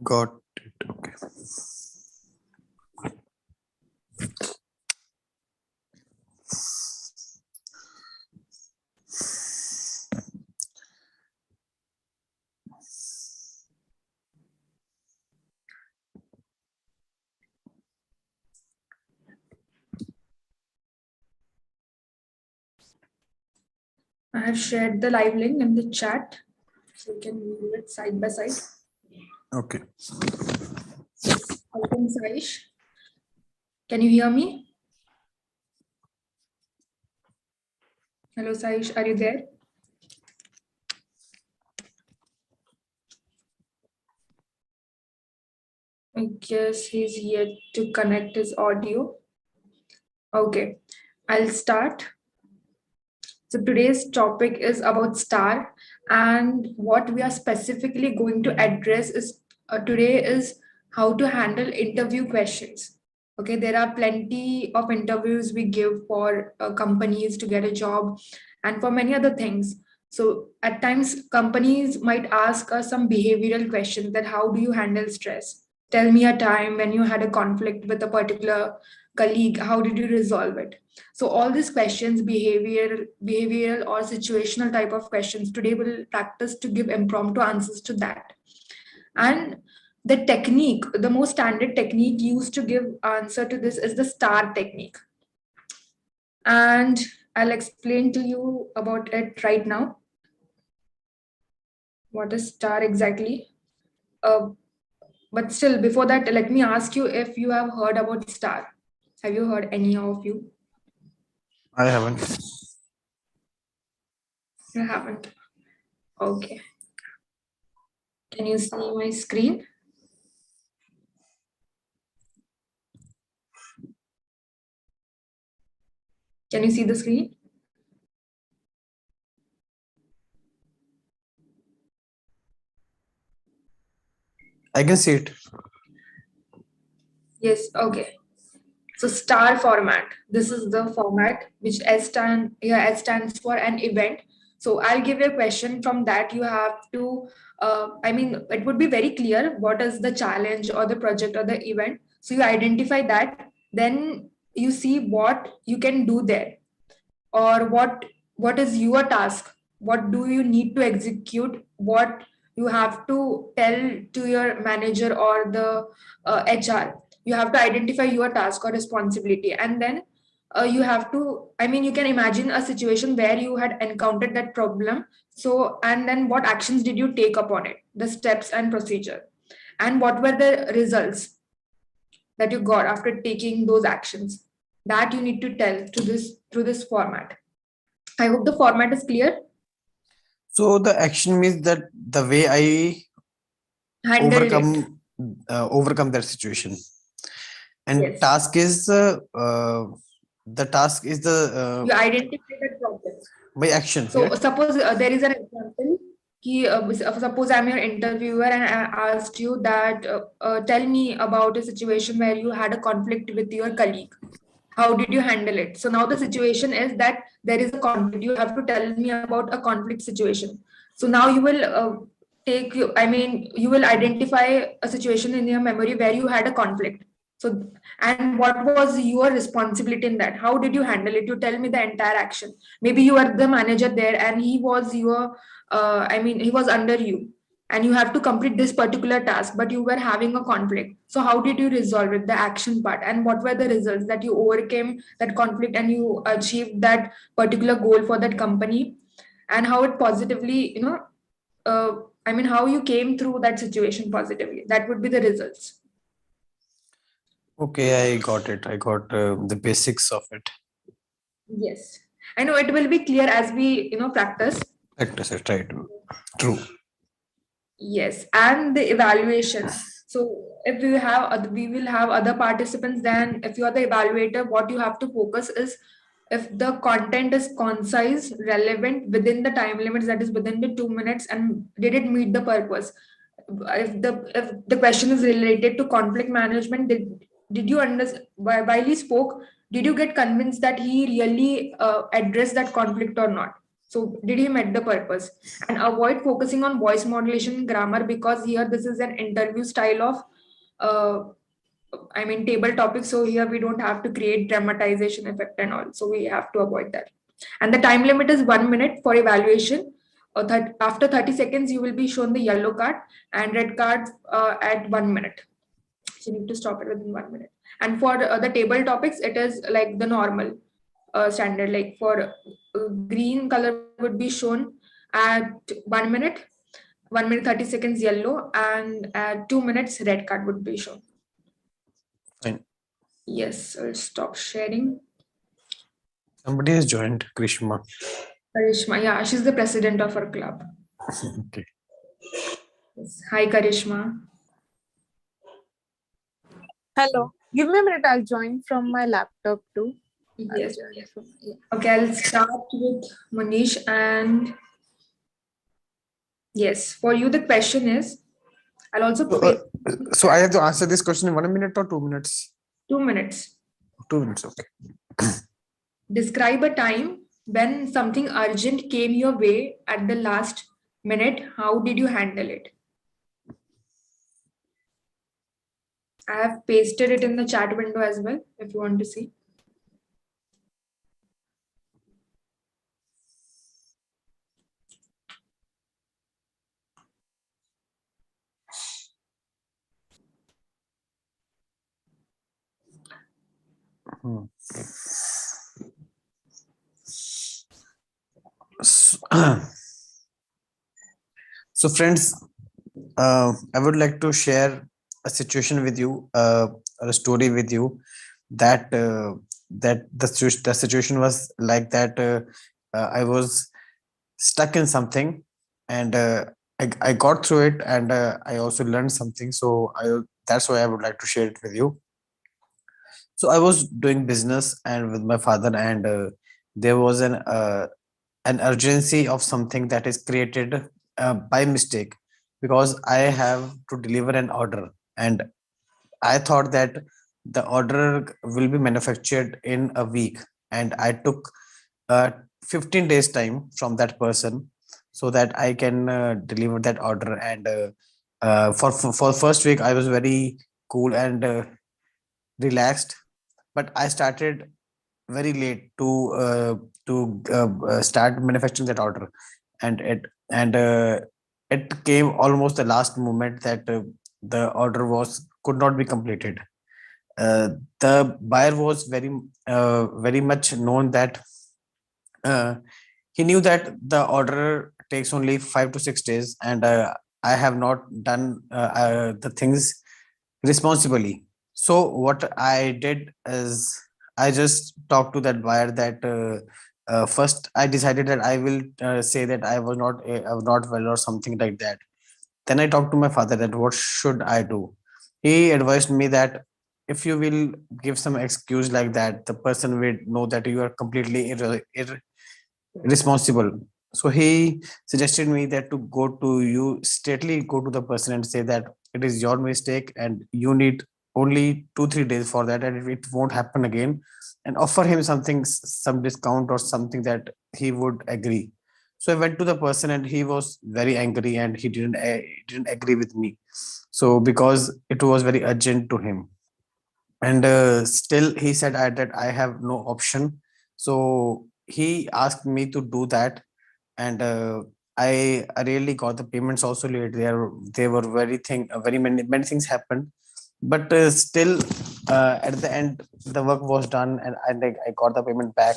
Got it. Okay. I have shared the live link in the chat, so you can view it side by side. Okay. Welcome, Saish. Can you hear me? Hello, Saish, are you there? I guess he's yet to connect his audio. Okay, I'll start. So today's topic is about STAR, and what we are specifically going to address is today is how to handle interview questions. Okay, there are plenty of interviews we give for companies to get a job and for many other things. So at times companies might ask us some behavioral questions, that how do you handle stress? Tell me a time when you had a conflict with a particular colleague, how did you resolve it? So all these questions, behavioral or situational type of questions, today we'll practice to give impromptu answers to that. And the technique, the most standard technique used to give answer to this is the STAR technique. And I'll explain to you about it right now. What is STAR exactly? But still, before that, let me ask you if you have heard about STAR. Have you heard, any of you? I haven't. You haven't. Okay. Can you see my screen? Can you see the screen? I can see it. Yes, okay. So STAR format. This is the format which S stands for an event. So I'll give you a question. From that you have to it would be very clear what is the challenge or the project or the event. So you identify that, then you see what you can do there, or what is your task, what do you need to execute, what you have to tell to your manager or the HR. You have to identify your task or responsibility, and then you have to, you can imagine a situation where you had encountered that problem. So and then what actions did you take upon it, the steps and procedure, and what were the results that you got after taking those actions, that you need to tell to this through this format. I hope the format is clear. So the action means that the way I Handled it. overcome that situation, and Yes. task is the task is the You identify that problem. by action. So Yeah. suppose there is an example. Suppose I'm your interviewer and I asked you that tell me about a situation where you had a conflict with your colleague. How did you handle it? So now the situation is that there is a conflict. You have to tell me about a conflict situation. So now you will you will identify a situation in your memory where you had a conflict. So, and what was your responsibility in that? How did you handle it? You tell me the entire action. Maybe you are the manager there and he was your he was under you, and you have to complete this particular task, but you were having a conflict. So how did you resolve it, the action part, and what were the results that you overcame that conflict and you achieved that particular goal for that company, and how it positively, how you came through that situation positively. That would be the results. Okay, I got it. I got the basics of it. Yes, I know it will be clear as we practice. Practice it, right? True. Yes, and the evaluation. So if we will have other participants, then if you are the evaluator, what you have to focus is if the content is concise, relevant, within the time limits, that is within the 2 minutes, and did it meet the purpose? If the question is related to conflict management, did you understand while he spoke? Did you get convinced that he really addressed that conflict or not? So did he met the purpose? And avoid focusing on voice modulation grammar, because here this is an interview style of uh, table topic. So here we don't have to create dramatization effect and all. So we have to avoid that. And the time limit is 1 minute for evaluation. After 30 seconds, you will be shown the yellow card and red card at 1 minute. So you need to stop it within 1 minute. And for the table topics, it is like the normal standard. Like for green color would be shown at 1 minute, 1 minute 30 seconds yellow, and at 2 minutes red card would be shown. Fine. Yes, I'll stop sharing. Somebody has joined, Krishma. Karishma, yeah, she's the president of our club. Okay. Yes. Hi, Karishma. Hello. Give me a minute. I'll join from my laptop too. Yes. Okay, I'll start with Manish. And yes, for you, the question is, I'll also pay So I have to answer this question in 1 minute or 2 minutes? 2 minutes. 2 minutes, okay. Describe a time when something urgent came your way at the last minute. How did you handle it? I have pasted it in the chat window as well, if you want to see. So friends, I would like to share a situation with you, or a story with you, that the situation was like that. I was stuck in something, and I got through it, and I also learned something. So that's why I would like to share it with you. So I was doing business and with my father, and there was an urgency of something that is created by mistake, because I have to deliver an order, and I thought that the order will be manufactured in a week, and I took uh, 15 days time from that person, so that I can deliver that order. And for first week I was very cool and relaxed, but I started very late to start manufacturing that order, and it came almost the last moment that the order was could not be completed. The buyer was very much known that uh, he knew that the order takes only 5 to 6 days, and I have not done the things responsibly. So what I did is I just talked to that buyer that first I decided that I will say that I was not well or something like that. Then I talked to my father that what should I do. He advised me that if you will give some excuse like that, the person will know that you are completely responsible. So he suggested me that to go to you straightly go to the person and say that it is your mistake and you need only 2 3 days for that, and it won't happen again, and offer him something, some discount or something that he would agree. So I went to the person and he was very angry, and he didn't agree with me, so because it was very urgent to him. And still he said that I have no option. So he asked me to do that, and I really got the payments also late. They were very many things happened, but still at the end the work was done, and I got the payment back.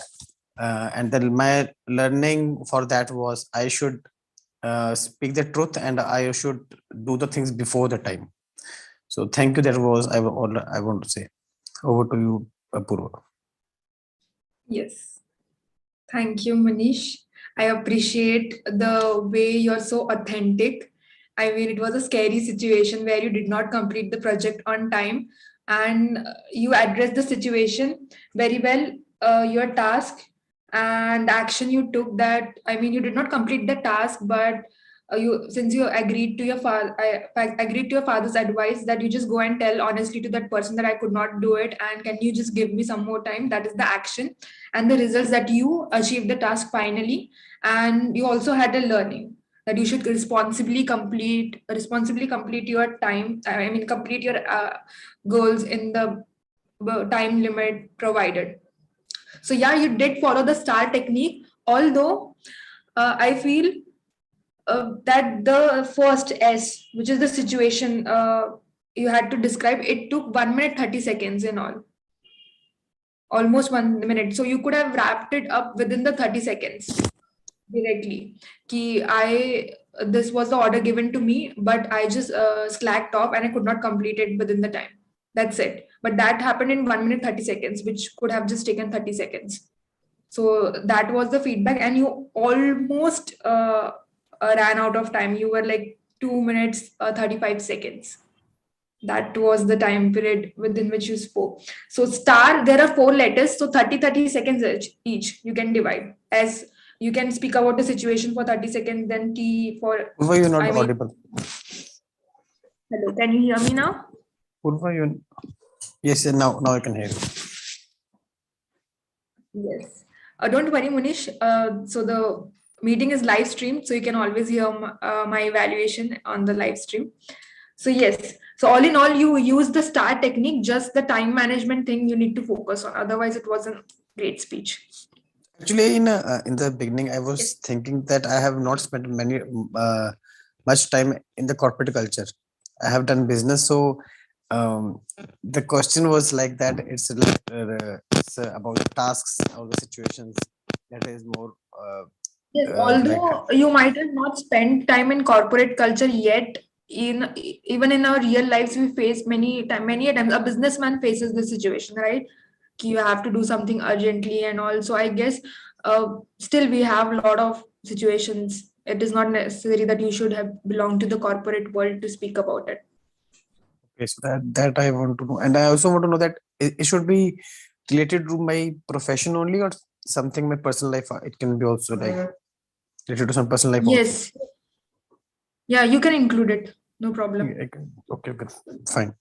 And then my learning for that was I should speak the truth, and I should do the things before the time. So thank you. That was all I want to say. Over to you, Purva. Yes. Thank you, Manish. I appreciate the way you're so authentic. I mean, it was a scary situation where you did not complete the project on time, and you addressed the situation very well. Your task and action you took, that, I mean, you did not complete the task, but since you agreed to your father, agreed to your father's advice that you just go and tell honestly to that person that I could not do it, and can you just give me some more time? That is the action, and the results that you achieved the task finally, and you also had a learning that you should responsibly complete your time. I mean, complete your goals in the time limit provided. So yeah, you did follow the star technique, although I feel that the first S, which is the situation you had to describe, it took 1 minute 30 seconds in all, almost 1 minute. So you could have wrapped it up within the 30 seconds directly. Ki this was the order given to me, but I just slacked off and I could not complete it within the time. That's it. But that happened in 1 minute 30 seconds, which could have just taken 30 seconds. So that was the feedback, and you almost ran out of time. You were like 2 minutes 35 seconds. That was the time period within which you spoke. So star, there are 4 letters, so 30 seconds each. You can divide as you can speak about the situation for 30 seconds, then T for Purva, you're not I mean, audible. hello, can you hear me now? Purva, you yes, now I can hear you. Yes. Don't worry, Munish. So the meeting is live streamed, so you can always hear my evaluation on the live stream. So yes. So all in all, you use the star technique, just the time management thing you need to focus on. Otherwise, it was a great speech. Actually, in the beginning, I was thinking that I have not spent much time in the corporate culture. I have done business, so the question was like that. It's about the tasks or the situations that is more Yes, like although you might have not spent time in corporate culture yet, even in our real lives, we face many a times a businessman faces this situation, right? You have to do something urgently, and also I guess still we have a lot of situations. It is not necessary that you should have belonged to the corporate world to speak about it. okay, so that I want to know, and I also want to know that it should be related to my profession only or something my personal life. It can be also like related to some personal life also. Yes, yeah, you can include it, no problem. Okay, fine.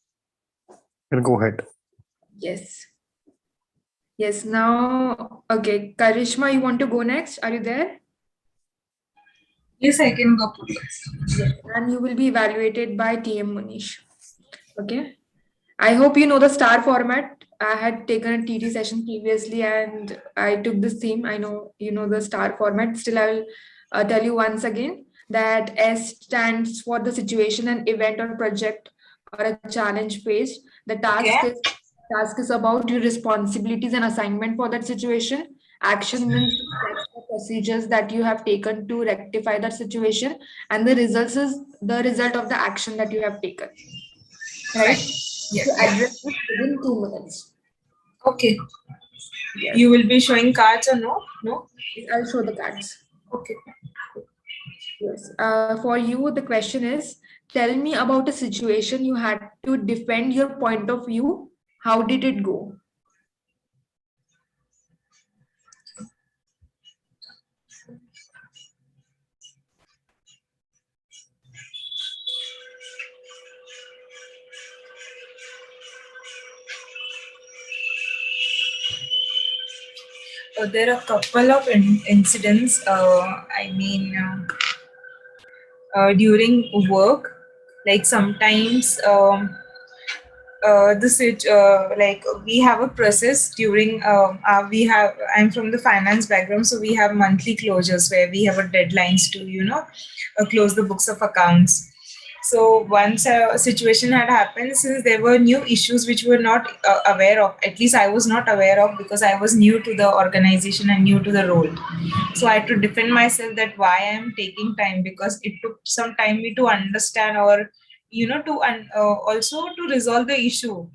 You can go ahead. Yes. Yes, now, okay, Karishma, you want to go next? Are you there? Yes, I can go. Yes, and you will be evaluated by TM Munish. Okay. I hope you know the star format. I had taken a TT session previously and I took this theme. I know you know the star format. Still, I will tell you once again that S stands for the situation, an event or project or a challenge faced. The task is about your responsibilities and assignment for that situation. Action means steps or procedures that you have taken to rectify that situation, and the results is the result of the action that you have taken. Right? To address it within 2 minutes. Okay. Yes. You will be showing cards or no? No? I'll show the cards. Okay. Yes. For you, the question is, tell me about a situation you had to defend your point of view. How did it go? There are a couple of incidents. During work, like sometimes like we have a process during I'm from the finance background, so we have monthly closures where we have a deadlines to close the books of accounts. So once a situation had happened, since there were new issues which we were not aware of, at least I was not aware of because I was new to the organization and new to the role. So I had to defend myself that why I am taking time, because it took some time me to understand, or also to resolve the issue.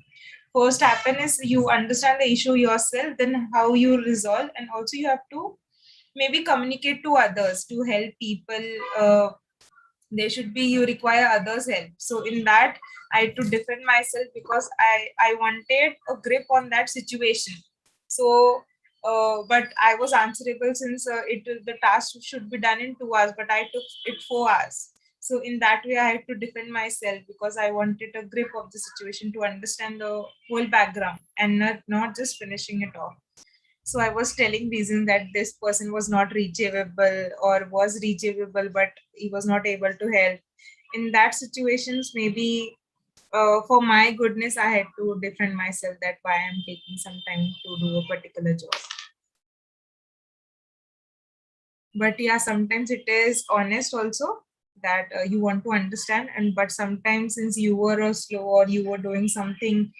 First happen is you understand the issue yourself, then how you resolve, and also you have to maybe communicate to others to help people. There should be, you require others help. So in that I had to defend myself because I wanted a grip on that situation. So but I was answerable since the task should be done in 2 hours, but I took it 4 hours. So in that way, I had to defend myself because I wanted a grip of the situation to understand the whole background and not just finishing it off. So I was telling reason that this person was not reachable or was reachable, but he was not able to help. In that situations, maybe for my goodness, I had to defend myself that why I'm taking some time to do a particular job. But yeah, sometimes it is honest also that you want to understand, and but sometimes since you were slow or you were doing something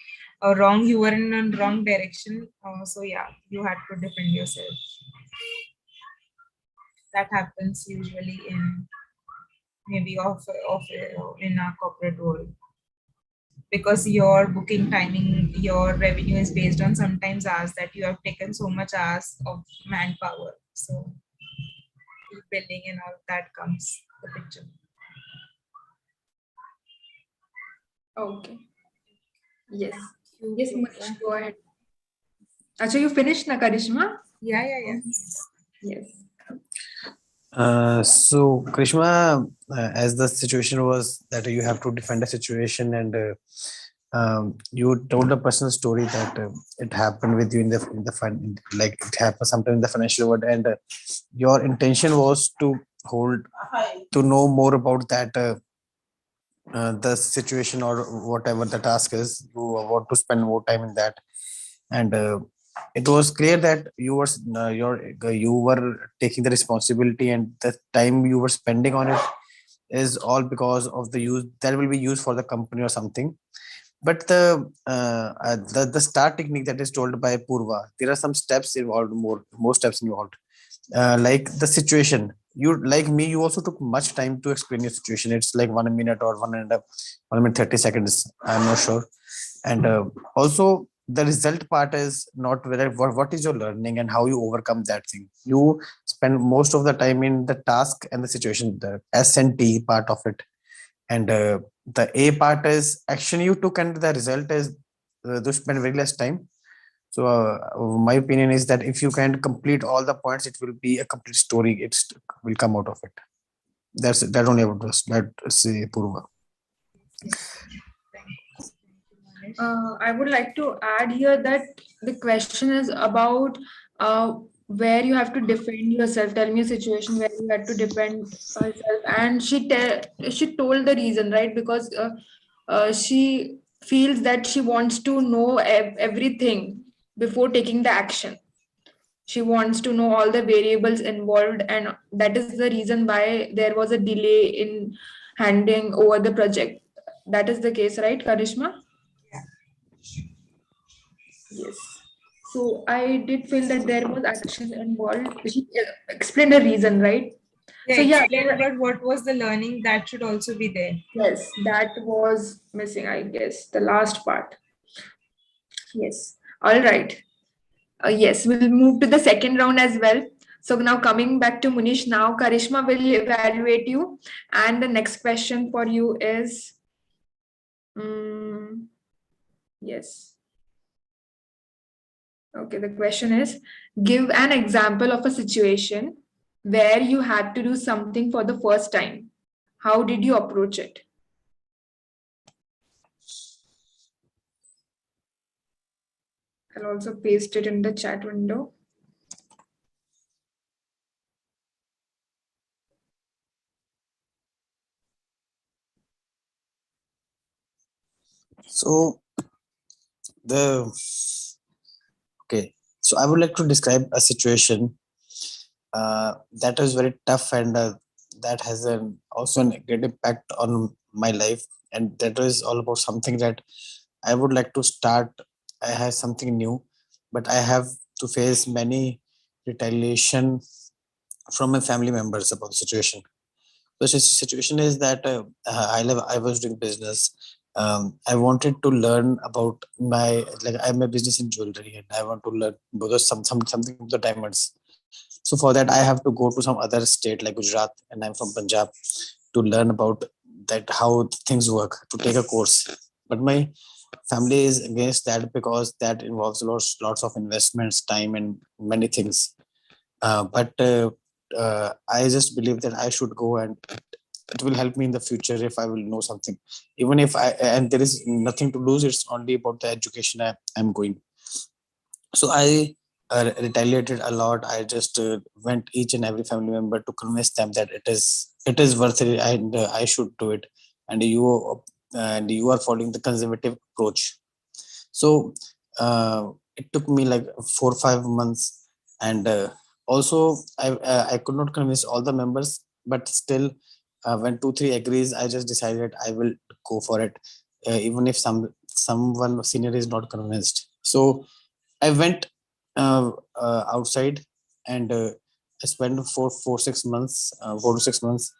wrong, you were in a wrong direction. So yeah, you had to defend yourself. That happens usually in maybe of in our corporate world, because your booking timing, your revenue is based on sometimes hours that you have taken so much hours of manpower. So billing and all that comes the picture. Okay. Yes. You, Yes, Poorva. Manish, go ahead. Acha, you finished na, Karishma? Yeah. Yes. So Krishma, as the situation was that you have to defend a situation, and you told a personal story that it happened with you in the fun, like it happened sometime in the financial world, and your intention was to hold to know more about that the situation or whatever the task is. You want to spend more time in that, and it was clear that you were taking the responsibility, and the time you were spending on it is all because of the use that will be used for the company or something. But the start technique that is told by Poorva, there are some steps involved, more steps involved. Like the situation, you like me, you also took much time to explain your situation. It's like 1 minute or 1 minute 30 seconds. I'm not sure. And also the result part is not whether what is your learning and how you overcome that thing. You spend most of the time in the task and the situation, the S and T part of it, and the A part is action you took, and the result is to spend very less time. So my opinion is that if you can complete all the points, it will be a complete story. It will come out of it. That only about this. That say Purva. I would like to add here that the question is about where you have to defend yourself. Tell me a situation where you had to defend herself, and she told the reason, right? Because she feels that she wants to know everything before taking the action. She wants to know all the variables involved, and that is the reason why there was a delay in handing over the project. That is the case, right, Karishma? Yes. So I did feel that there was action involved. She explained a reason, right? Yeah, So yeah, explain, but what was the learning that should also be there? yes, that was missing, I guess, the last part. Yes. All right. Yes, we'll move to the second round as well. So now coming back to Munish, now Karishma will evaluate you, and the next question for you is, yes. Okay, the question is, give an example of a situation where you had to do something for the first time. How did you approach it? I'll also paste it in the chat window. So the okay. So I would like to describe a situation that is very tough, and that has an also a great impact on my life, and that is all about something that I would like to start. I have something new, but I have to face many retaliation from my family members about the situation. The situation is that I was doing business. I wanted to learn about my, like I'm a business in jewelry, and I want to learn because something of the diamonds. So for that, I have to go to some other state like Gujarat, and I'm from Punjab, to learn about that how things work, to take a course. But my family is against that because that involves lots of investments, time, and many things. But I just believe that I should go, and it will help me in the future if I will know something. Even if and there is nothing to lose, it's only about the education I'm going. So I retaliated a lot. I just went each and every family member to convince them that it is worth it, and I should do it. And you are following the conservative approach. So it took me like 4 or 5 months, and also I could not convince all the members, but still, when 2 3 agrees, I just decided I will go for it, even if someone senior is not convinced. So I went outside, and I spent 4 6 months, 4 to 6 months,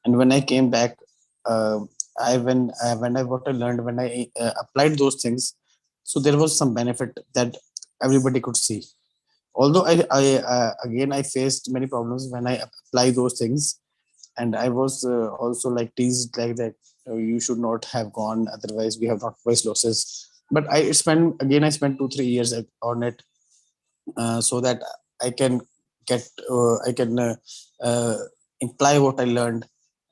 and when I came back, uh, when I what I learned when I applied those things, so there was some benefit that everybody could see. Although I again I faced many problems when I apply those things, and I was also like teased like that. You should not have gone, otherwise we have not voice losses. But I spent 2 3 years on it, so that I can I can uh, imply what I learned,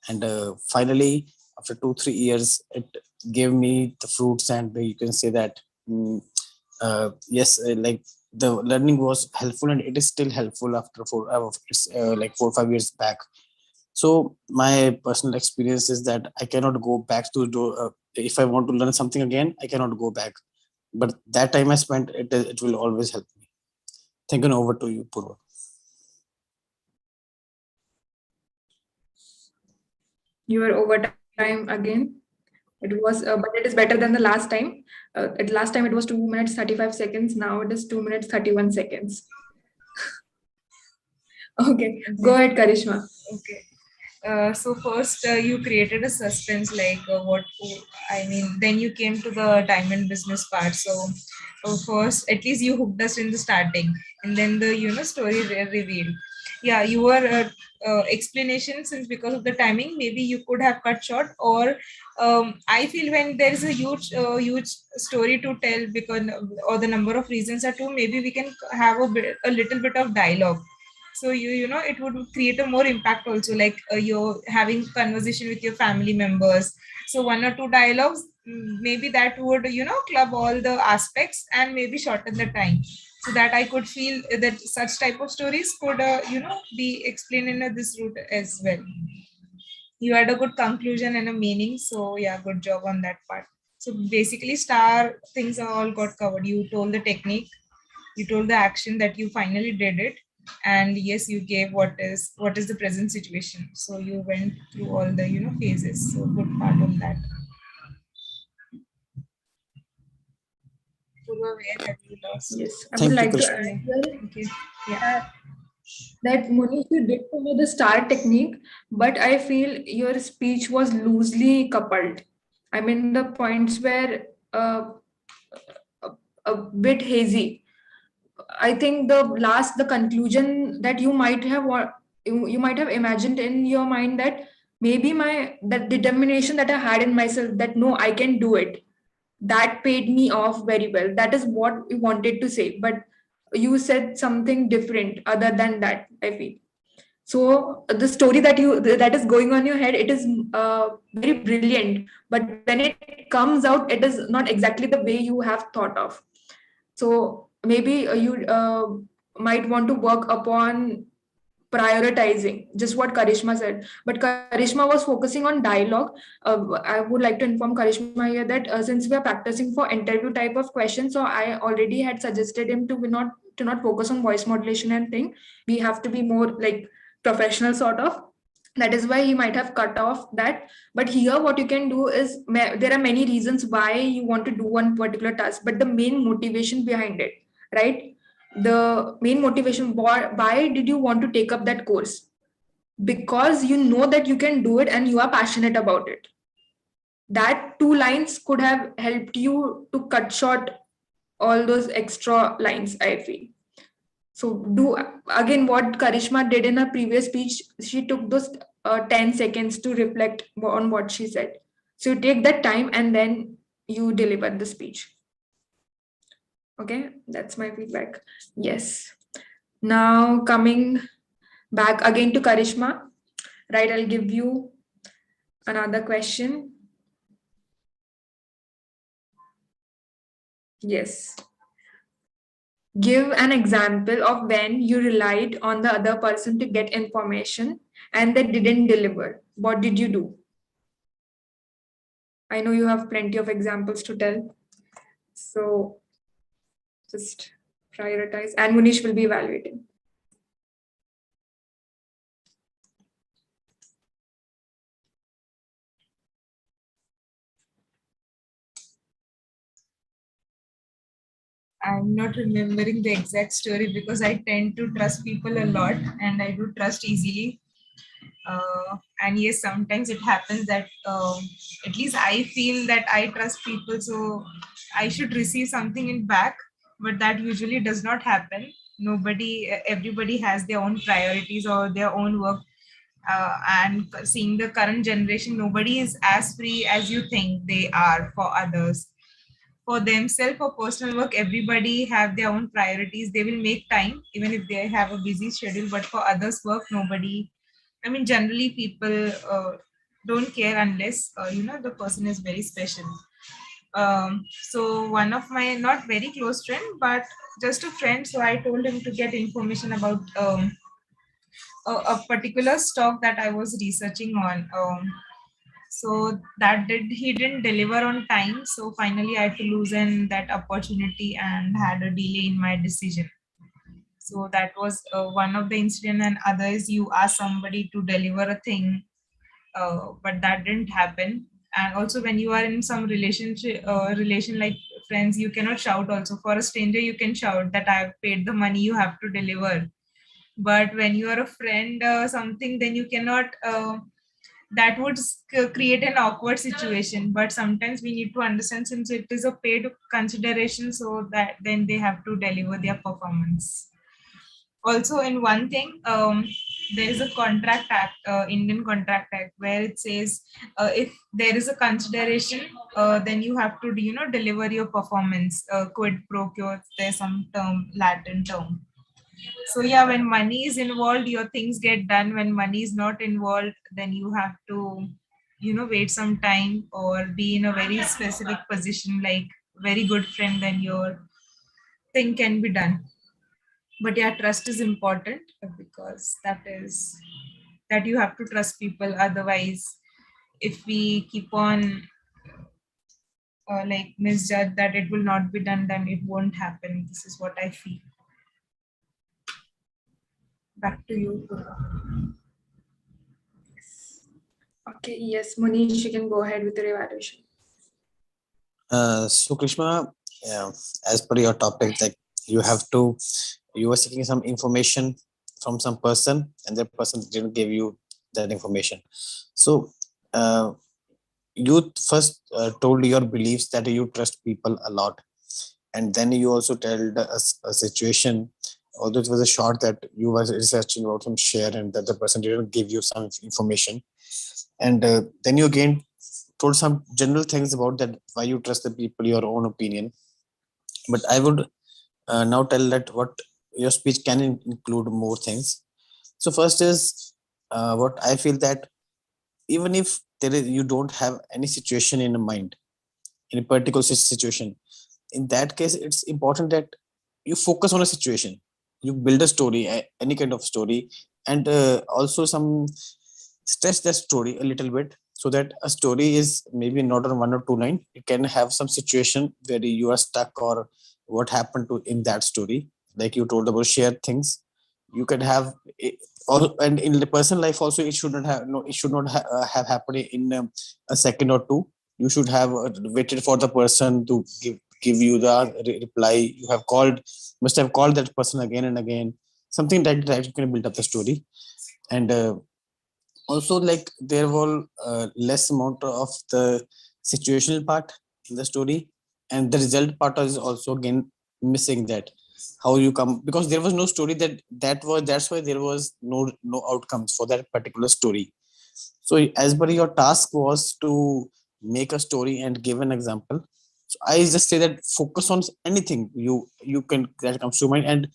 and finally, after 2 3 years, it gave me the fruits, and you can say that yes, like the learning was helpful, and it is still helpful after it's like 4 or 5 years back. So my personal experience is that I cannot go back to do if I want to learn something again, I cannot go back. But that time I spent, it will always help me. Thank you. Over to you, Purva. You are overtime again. But it is better than the last time. At last time it was 2 minutes 35 seconds. Now it is 2 minutes 31 seconds. Okay, go ahead, Karishma. Okay. So first, you created a suspense, like what I mean. Then you came to the diamond business part. So first, at least you hooked us in the starting, and then the story revealed. Yeah, your explanation, since because of the timing, maybe you could have cut short. Or I feel when there is a huge story to tell, because or the number of reasons are too, maybe we can have a little bit of dialogue, so it would create a more impact also, like you're having conversation with your family members. So one or two dialogues, maybe that would club all the aspects and maybe shorten the time, so that I could feel that such type of stories could be explained in this route as well. You had a good conclusion and a meaning, so yeah, good job on that part. So basically, star things are all got covered. You told the technique, you told the action that you finally did it, and yes, you gave what is the present situation. So you went through all the phases. So good part on that. Purva, where have you lost? Yes, I would Thank you, like to Krishna. add here Okay. Yeah. that Munish, you did follow the star technique, but I feel your speech was loosely coupled. I mean, the points were a, a bit hazy. I think the conclusion that you might have you might have imagined in your mind that maybe that determination that I had in myself, that no, I can do it, that paid me off very well. That is what you wanted to say, but you said something different other than that, I feel. So the story that is going on your head, it is very brilliant, but when it comes out, it is not exactly the way you have thought of. So maybe you might want to work upon prioritizing, just what Karishma said. But Karishma was focusing on dialogue. I would like to inform Karishma here that since we are practicing for interview type of questions, so I already had suggested him to not focus on voice modulation and thing. We have to be more like professional sort of. That is why he might have cut off that. But here what you can do is, there are many reasons why you want to do one particular task, but the main motivation behind it, right? The main motivation, why did you want to take up that course? Because you know that you can do it and you are passionate about it. That two lines could have helped you to cut short all those extra lines, I feel. So do again what Karishma did in her previous speech. She took those 10 seconds to reflect on what she said. So you take that time and then you delivered the speech. Okay, that's my feedback. Yes. Now coming back again to Karishma, right? I'll give you another question. Yes. Give an example of when you relied on the other person to get information and they didn't deliver. What did you do? I know you have plenty of examples to tell. So just prioritize, and Munish will be evaluating. I'm not remembering the exact story because I tend to trust people a lot and I do trust easily. And yes, sometimes it happens that at least I feel that I trust people, so I should receive something in back, but that usually does not happen. Everybody has their own priorities or their own work. And seeing the current generation, nobody is as free as you think they are for others. For themselves, for personal work, everybody have their own priorities. They will make time even if they have a busy schedule, but for others work, nobody, I mean, generally people don't care unless the person is very special. So one of my not very close friend, but just a friend, so I told him to get information about a particular stock that I was researching on. So that did he didn't deliver on time. So finally, I had to loosen that opportunity and had a delay in my decision. So that was one of the incident, and others you ask somebody to deliver a thing, but that didn't happen. And also when you are in some relation like friends, you cannot shout. Also for a stranger, you can shout that I've paid the money, you have to deliver. But when you are a friend, something, then you cannot. That would create an awkward situation. But sometimes we need to understand, since it is a paid consideration, so that then they have to deliver their performance. Also in one thing, there is a contract act, Indian contract act, where it says if there is a consideration, then you have to deliver your performance, quid pro quo, there's some term, Latin term. So yeah, when money is involved, your things get done. When money is not involved, then you have to wait some time or be in a very specific position, like very good friend, then your thing can be done. But yeah, trust is important, because that you have to trust people. Otherwise, if we keep on like misjudge that it will not be done, then it won't happen. This is what I feel. Back to you, Poorva. Okay, yes, Munish, you can go ahead with your evaluation. So Krishna, as per your topic, like you were seeking some information from some person, and that person didn't give you that information. So you first told your beliefs that you trust people a lot, and then you also told us a situation, although it was a short, that you were researching about some share and that the person didn't give you some information, and then you again told some general things about that why you trust the people, your own opinion. But I would now tell that what your speech can include more things. So first is what I feel, that even if you don't have any situation in mind, in a particular situation, in that case it's important that you focus on a situation, you build a story, any kind of story, and also some stretch that story a little bit, so that a story is maybe not on 1 or 2 line. It can have some situation where you are stuck, or what happened to in that story. Like you told about shared things, you can have it, and in the personal life also, it should not have, no, it should not have happened in a second or two. You should have waited for the person to give you the reply. You have called, must have called that person again and again, something like that. You can build up the story. And also, like, there were less amount of the situational part in the story, and the result part is also again missing, that how you come, because there was no story, that's why there was no outcomes for that particular story. So as per your task was to make a story and give an example, So I just say that focus on anything you can that comes to mind and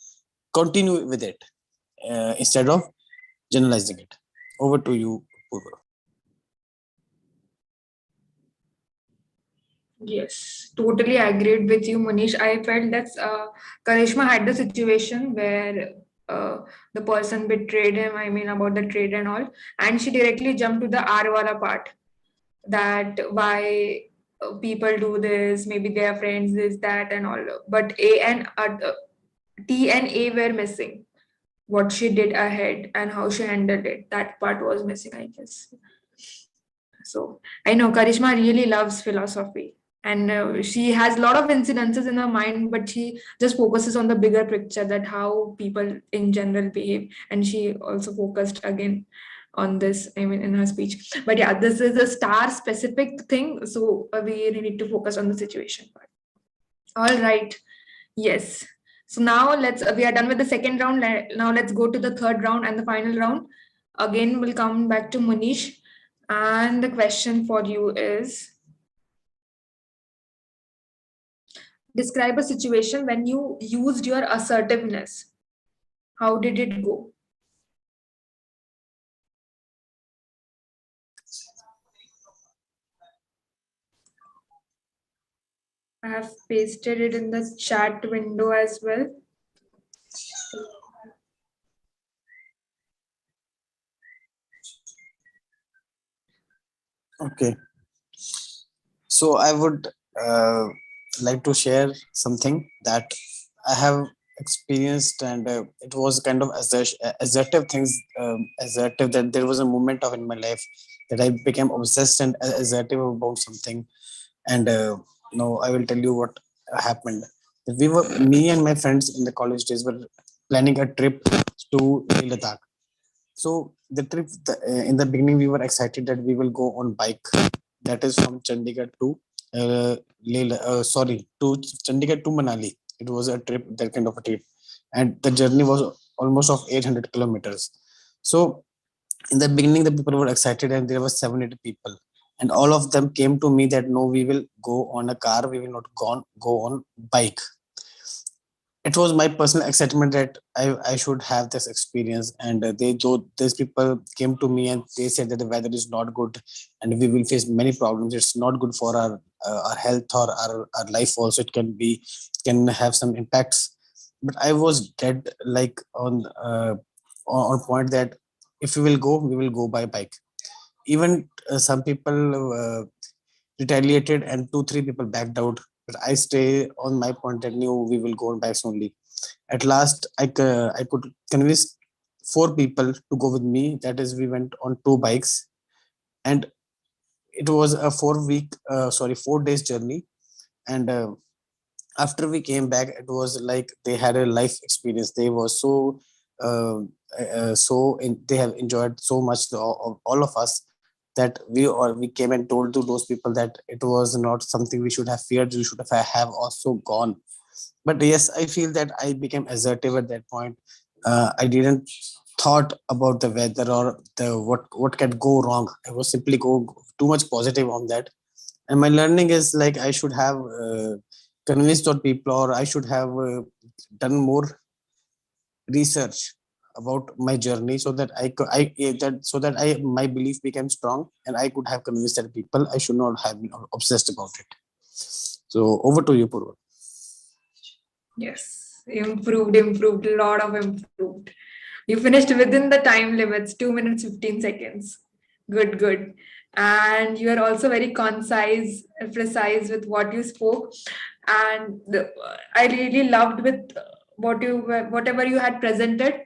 continue with it instead of generalizing it. Over to you, Purva. Yes, totally agreed with you, Manish. I felt that Karishma had the situation where the person betrayed him, I mean, about the trade and all, and she directly jumped to the Arwala part, that why people do this, maybe they are friends, this, that, and all. But T and A were missing. What she did ahead and how she handled it, that part was missing, I guess. So I know Karishma really loves philosophy, and she has a lot of incidences in her mind, but she just focuses on the bigger picture, that how people in general behave, and she also focused again on this, I mean, in her speech. But yeah, this is a star specific thing, so we really need to focus on the situation part. All right. Yes. So now we are done with the second round. Now let's go to the third round and the final round. Again, we'll come back to Munish. And the question for you is, describe a situation when you used your assertiveness. How did it go? I have pasted it in the chat window as well. Okay. So I would like to share something that I have experienced, and it was kind of assertive things, assertive, that there was a moment of in my life that I became obsessed and assertive about something. And no, I will tell you what happened. We were, me and my friends in the college days were planning a trip to Ladakh. So the trip, in the beginning, we were excited that we will go on bike. That is from Chandigarh to to Chandigarh to Manali. It was a trip, that kind of a trip, and the journey was almost of 800 kilometers. So in the beginning, the people were excited, and there were 700 people, and all of them came to me that no, we will go on a car, we will not go on bike. It was my personal excitement that I should have this experience. And these people came to me and they said that the weather is not good and we will face many problems. It's not good for our health or our life also. It can have some impacts. But I was dead like on point that if we will go, we will go by bike. Even some people retaliated and two, three people backed out. But I stay on my point that no, we will go on bikes only. At last, I could convince four people to go with me. That is, we went on two bikes, and it was a 4 days journey. And after we came back, it was like they had a life experience. They were uh, they have enjoyed so much, all of us, that we came and told to those people that it was not something we should have feared. We should have also gone. But yes, I feel that I became assertive at that point. I didn't thought about the weather or the what can go wrong. I was simply go too much positive on that. And my learning is like I should have convinced or people, or I should have done more research about my journey, so that my belief became strong, and I could have convinced that people I should not have been obsessed about it. So over to you, Purva. Yes, improved, a lot of improved. You finished within the time limits, 2 minutes, 15 seconds. Good, good. And you are also very concise and precise with what you spoke. And I really loved with whatever you had presented.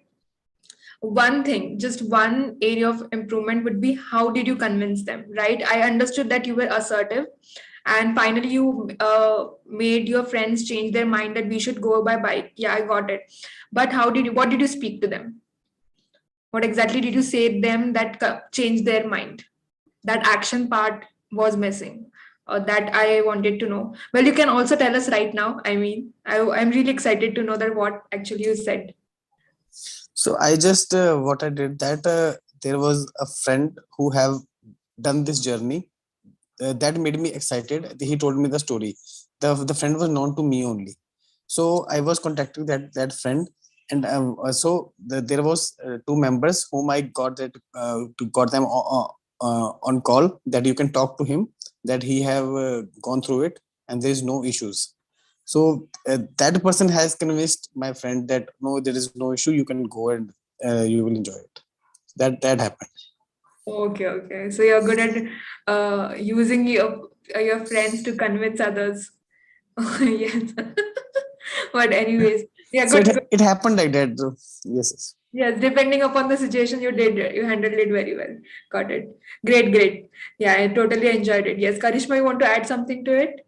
One thing, just one area of improvement would be, how did you convince them, right? I understood that you were assertive, and finally you made your friends change their mind that we should go by bike. Yeah, I got it. But what did you speak to them? What exactly did you say to them that changed their mind? That action part was missing. That I wanted to know. Well, you can also tell us right now. I mean, I'm really excited to know that what actually you said. So I just what I did that there was a friend who have done this journey. that made me excited. He told me the story. The friend was known to me only, so I was contacting that friend, and there was two members whom I got them on call, that you can talk to him, that he have gone through it and there is no issues. So that person has convinced my friend that no, there is no issue, you can go and you will enjoy it. That happened. Okay, okay. So you're good at using your friends to convince others. Yes. But anyways, yeah, So good, good. it happened like that. Yes, yes. Yes, depending upon the situation, you handled it very well. Got it. Great, great. Yeah, I totally enjoyed it. Yes, Karishma, you want to add something to it?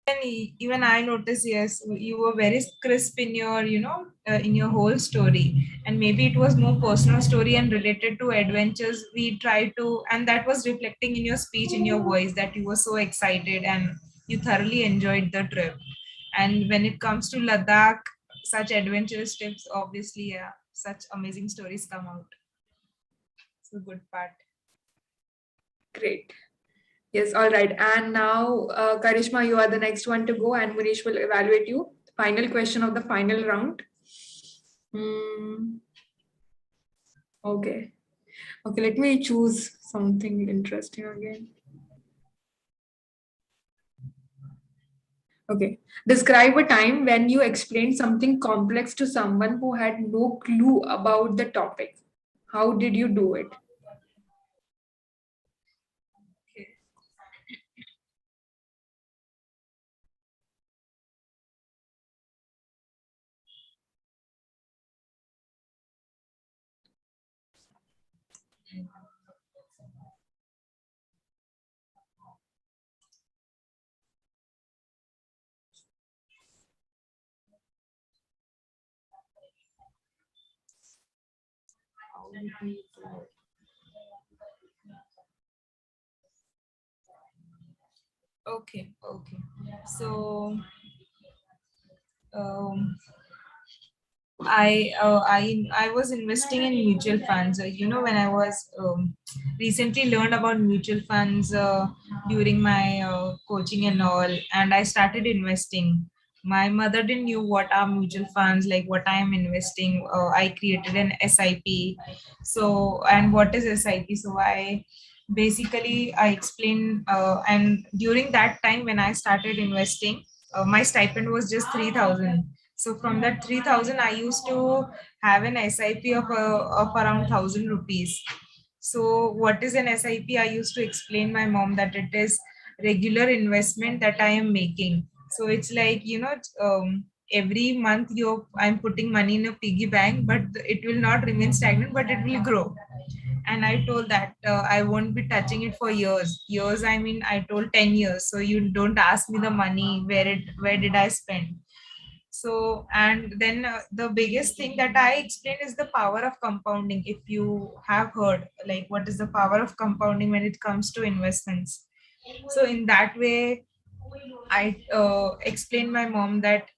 And even I noticed, yes, you were very crisp in your, in your whole story. And maybe it was more personal story and related to adventures. We tried to, and that was reflecting in your speech, in your voice, that you were so excited and you thoroughly enjoyed the trip. And when it comes to Ladakh, such adventurous trips, obviously, yeah, such amazing stories come out. It's a good part. Great. Yes, all right. And now, Karishma, you are the next one to go, and Munish will evaluate you. Final question of the final round. Hmm. Okay. Okay, let me choose something interesting again. Okay. Describe a time when you explained something complex to someone who had no clue about the topic. How did you do it? Okay, okay. So, um, I was investing in mutual funds. When I was recently learned about mutual funds during my coaching and all, and I started investing. My mother didn't knew what are mutual funds, like what I am investing. I created an SIP. So, and what is SIP? So I explained, and during that time when I started investing, my stipend was just 3,000. So from that 3,000, I used to have an SIP of around 1,000 rupees. So what is an SIP? I used to explain my mom that it is regular investment that I am making. So it's like, every month I'm putting money in a piggy bank, but it will not remain stagnant, but it will grow. And I told that I won't be touching it for years. I mean, I told 10 years. So you don't ask me the money, where did I spend. So, and then the biggest thing that I explained is the power of compounding. If you have heard, like, what is the power of compounding when it comes to investments. So in that way, I explained my mom that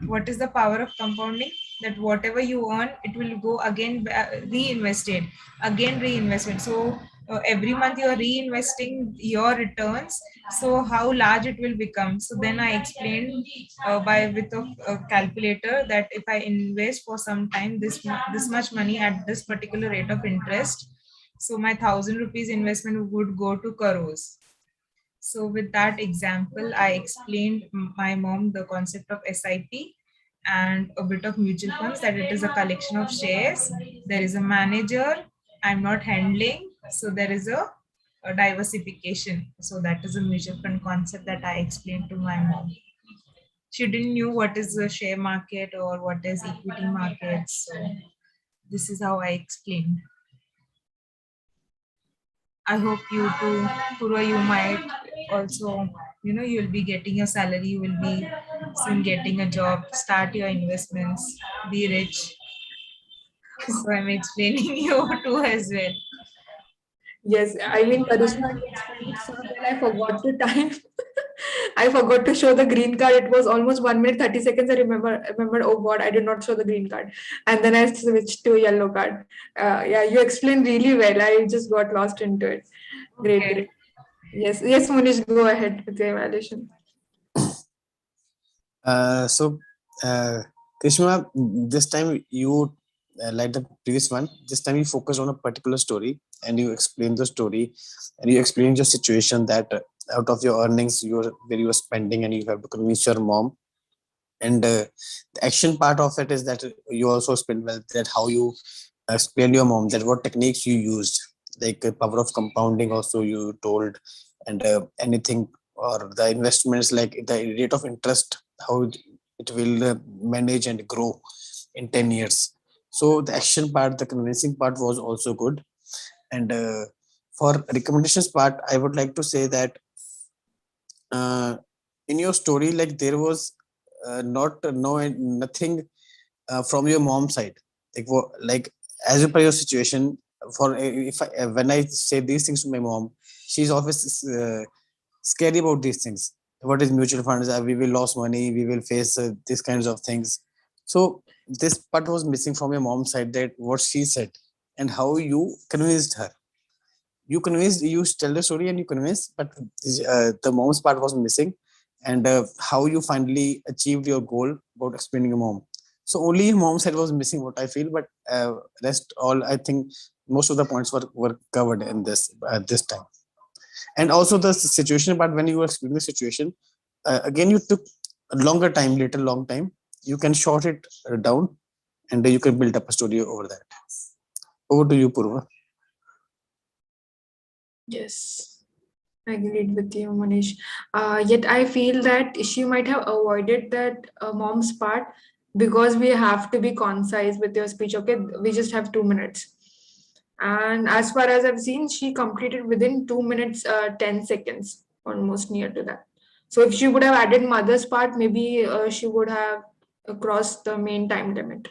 what is the power of compounding, that whatever you earn, it will go again, reinvested, again reinvested. So every month you are reinvesting your returns. So how large it will become. So then I explained by with a calculator that if I invest for some time this much money at this particular rate of interest, so my 1,000 rupees investment would go to crores. So with that example, I explained my mom the concept of SIP and a bit of mutual funds, that it is a collection of shares. There is a manager. I'm not handling. So there is a diversification. So that is a mutual fund concept that I explained to my mom. She didn't knew what is the share market or what is equity markets. So this is how I explained. I hope you too, Purva, you might also, you'll be getting your salary, you will be soon getting a job, start your investments, be rich. So I'm explaining you too as well. Yes, I mean, Karishma, you explained it so well, I forgot to time. I forgot to show the green card. It was almost 1 minute 30 seconds. I remembered, oh God, I did not show the green card. And then I switched to yellow card. Yeah, you explained really well. I just got lost into it. Great, Okay. great. Yes, Munish, go ahead with your evaluation. So, Krishna, this time you, like the previous one, this time you focused on a particular story and you explained the story and you explained your situation that out of your earnings, where you were spending and you have to convince your mom. And the action part of it is that you also explained well that how you explain your mom that what techniques you used, like power of compounding also you told, and anything or the investments like the rate of interest, how it will manage and grow in 10 years. So the action part, the convincing part was also good. And for recommendations part, I would like to say that uh, in your story, like there was not no nothing from your mom's side, like as per your situation. For if I, when I say these things to my mom, she's always scary about these things. What is mutual funds? We will lose money. We will face these kinds of things. So this part was missing from your mom's side. That what she said and how you convinced her. You tell the story and you convinced, but the mom's part was missing, and how you finally achieved your goal about explaining your mom. So only your mom side was missing, what I feel, but rest all I think most of the points were covered in this time. And also the situation, but when you were explaining the situation, again you took a longer time, little long time. You can short it down, and you can build up a story over that. Over to you, Purva. Yes, I agreed with you, Manish. Yet I feel that she might have avoided that mom's part because we have to be concise with your speech. Okay, we just have 2 minutes. And as far as I've seen, she completed within 2 minutes, 10 seconds, almost near to that. So if she would have added mother's part, maybe she would have crossed the main time limit,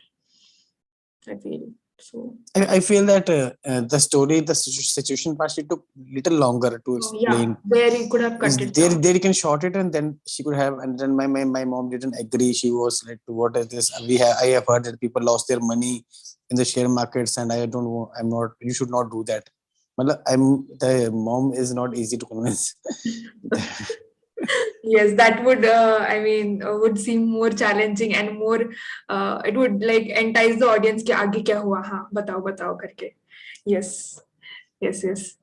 I feel. So, I feel that the story, the situation part, she took little longer to yeah, explain. there you could have cut Is it there, down. there you can short it, and then she could have. And then my mom didn't agree. She was like, "What is this? I have heard that people lost their money in the share markets, and I don't know. I'm not. You should not do that." Matlab, the mom is not easy to convince. Yes, that would, would seem more challenging and more, it would like entice the audience कि आगे क्या हुआ हाँ बताओ बताओ करके. Yes, yes.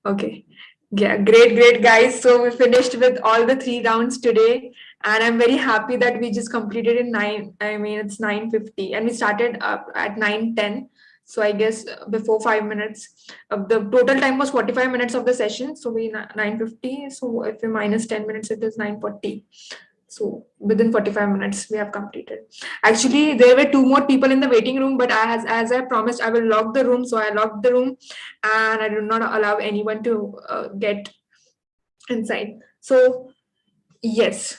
Okay. Yeah, great, guys. So we finished with all the 3 rounds today, and I'm very happy that we just completed in nine. I mean, it's 9:50, and we started up at 9:10. So I guess before 5 minutes, the total time was 45 minutes of the session. So we 9:50. So if we minus 10 minutes, it is 9:40. So within 45 minutes, we have completed. Actually, there were 2 more people in the waiting room, but as I promised, I will lock the room. So I locked the room, and I do not allow anyone to get inside. So yes,